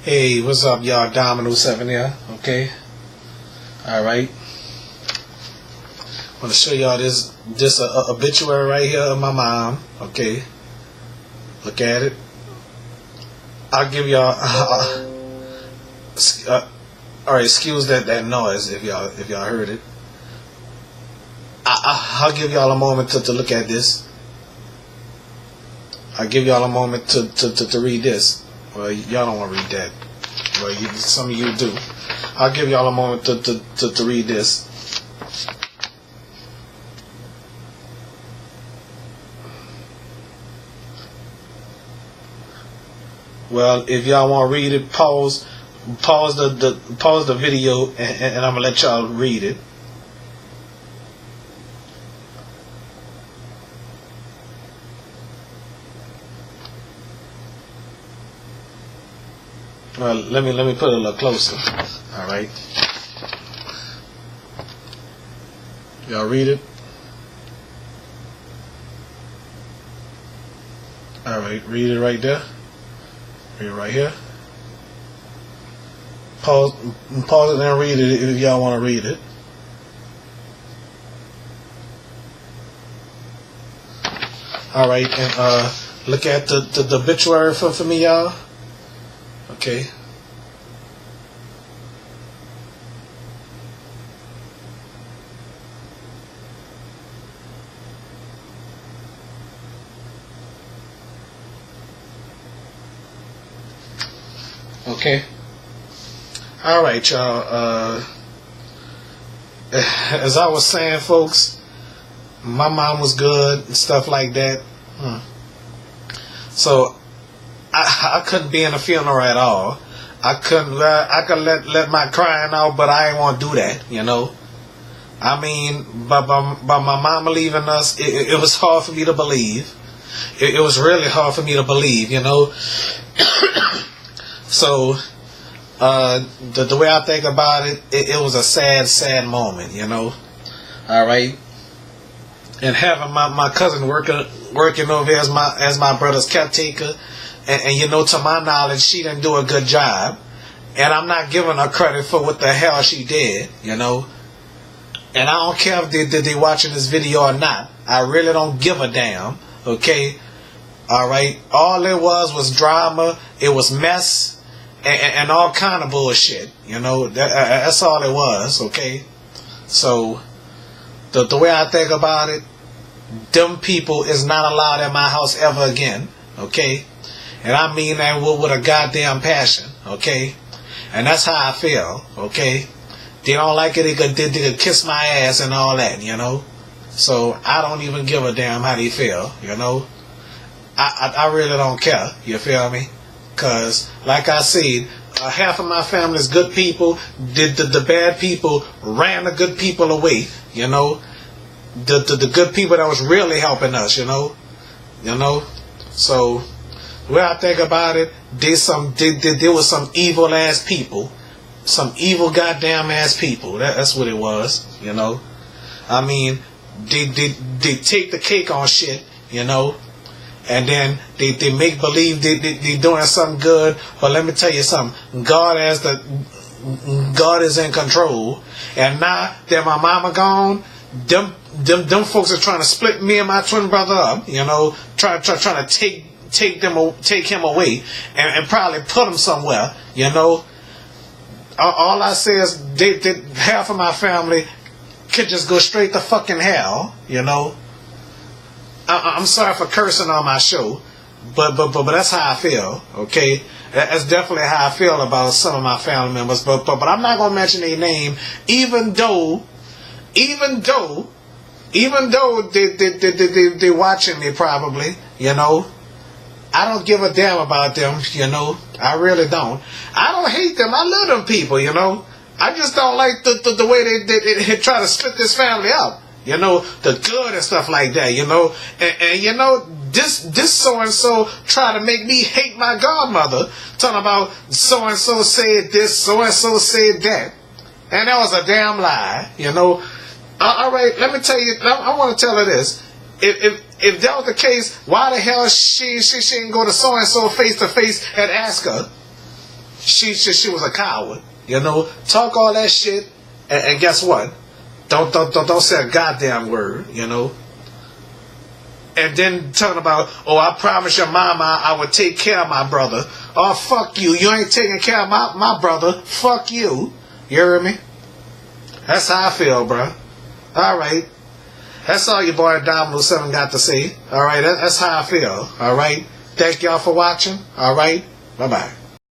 Hey, what's up, y'all? Dominoes 7 here. Okay. Alright. I'm gonna show y'all this obituary right here of my mom. Okay. Look at it. I'll give y'all alright, excuse that noise if y'all heard it. I'll give y'all a moment to look at this. I'll give y'all a moment to read this. Well, y'all don't want to read that. Well, some of you do. I'll give y'all a moment to read this. Well, if y'all want to read it, pause the video, and I'm gonna let y'all read it. Well, let me put it a little closer. All right, y'all read it. All right, read it right there. Read it right here. Pause it and read it if y'all want to read it. All right, and look at the obituary for me, y'all. Okay. Okay. All right, y'all. As I was saying, folks, my mom was good and stuff like that. So I couldn't be in a funeral at all. I could let my crying out, but I ain't want to do that, you know. I mean, by my mama leaving us, it was hard for me to believe. It was really hard for me to believe, you know. So, the way I think about it, it was a sad moment, you know. All right. And having my cousin working over as my brother's caretaker. And you know, to my knowledge, she didn't do a good job. And I'm not giving her credit for what the hell she did, you know. And I don't care if they watching this video or not. I really don't give a damn, okay? Alright? All it was drama. It was mess. And all kind of bullshit, you know. That's all it was, okay? So, the way I think about it, them people is not allowed in my house ever again, okay? And I mean that with a goddamn passion, okay? And that's how I feel, okay? They don't like it, they could kiss my ass and all that, you know? So I don't even give a damn how they feel, you know? I really don't care, you feel me? Because, like I said, half of my family is good people. The bad people ran the good people away, you know? The good people that was really helping us, you know? So, the way I think about it, there was some evil ass people, some evil goddamn ass people. That's what it was, you know. I mean, they take the cake on shit, you know, and then they make believe they doing something good. But let me tell you something. God is in control, and now that my mama gone, them folks are trying to split me and my twin brother up, you know, trying to take him away and probably put him somewhere, you know. All I say is half of my family could just go straight to fucking hell, you know. I'm sorry for cursing on my show, but that's how I feel, okay. That's definitely how I feel about some of my family members, but I'm not gonna mention their name, even though they watching me probably, you know. I don't give a damn about them, you know. I really don't. I don't hate them. I love them people, you know. I just don't like the way they try to split this family up, you know, the good and stuff like that, you know. And you know, this so-and-so try to make me hate my godmother, talking about so-and-so said this, so-and-so said that. And that was a damn lie, you know. All right, let me tell you, I want to tell her this. If that was the case, why the hell she didn't go to so-and-so face to face and ask her? she was a coward. You know, talk all that shit, and guess what? Don't say a goddamn word. You know. And then talking about, oh, I promised your mama I would take care of my brother. Oh, fuck you. You ain't taking care of my brother. Fuck you. You hear me? That's how I feel, bro. All right. That's all your boy Dominoes 7 got to say. All right. That's how I feel. All right. Thank y'all for watching. All right. Bye-bye.